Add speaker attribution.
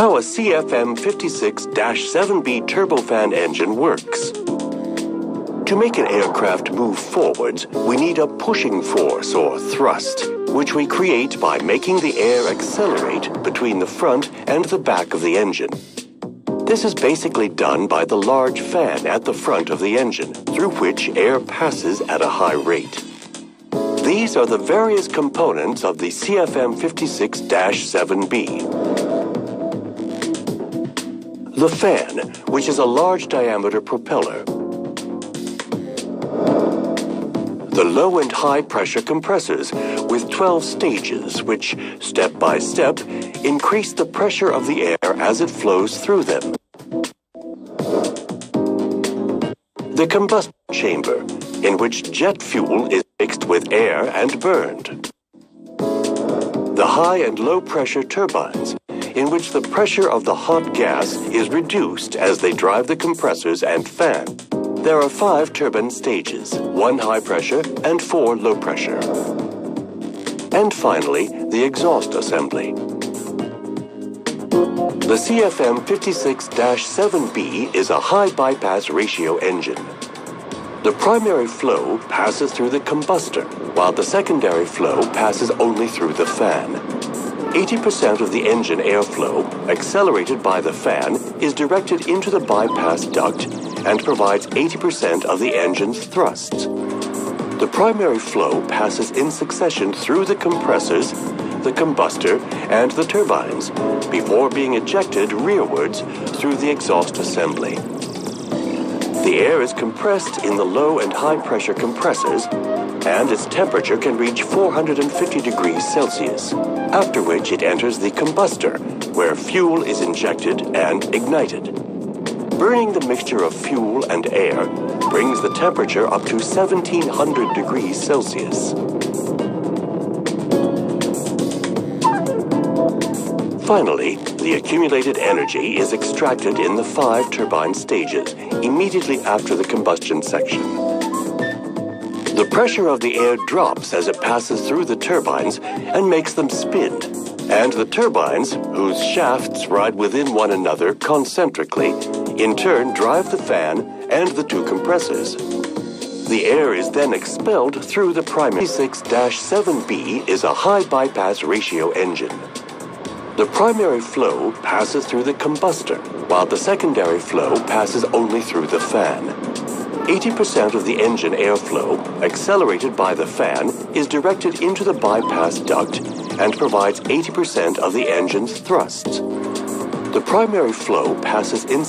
Speaker 1: how a CFM56-7B turbofan engine works. To make an aircraft move forwards, we need a pushing force or thrust, which we create by making the air accelerate between the front and the back of the engine. This is basically done by the large fan at the front of the engine, through which air passes at a high rate. These are the various components of the CFM56-7B. The fan, which is a large diameter propeller. The low and high pressure compressors with 12 stages which, step by step, increase the pressure of the air as it flows through them. The combustion chamber, in which jet fuel is mixed with air and burned. The high and low pressure turbines, in which the pressure of the hot gas is reduced as they drive the compressors and fan. There are 5 turbine stages, 1 high pressure and 4 low pressure. And finally, the exhaust assembly. The CFM56-7B is a high bypass ratio engine. The primary flow passes through the combustor, while the secondary flow passes only through the fan. 80% of the engine airflow, accelerated by the fan, is directed into the bypass duct and provides 80% of the engine's thrusts. The primary flow passes in succession through the compressors, the combustor, and the turbines, before being ejected rearwards through the exhaust assembly. The air is compressed in the low and high pressure compressors, and its temperature can reach 450 degrees Celsius, after which it enters the combustor, where fuel is injected and ignited. Burning the mixture of fuel and air brings the temperature up to 1700 degrees Celsius. Finally, the accumulated energy is extracted in the 5 turbine stages, immediately after the combustion section. The pressure of the air drops as it passes through the turbines and makes them spin, and the turbines, whose shafts ride within one another concentrically, in turn drive the fan and the 2 compressors. The air is then expelled through the primary. 56-7B is a high bypass ratio engine. The primary flow passes through the combustor, while the secondary flow passes only through the fan. 80% of the engine airflow, accelerated by the fan, is directed into the bypass duct and provides 80% of the engine's thrusts. The primary flow passes in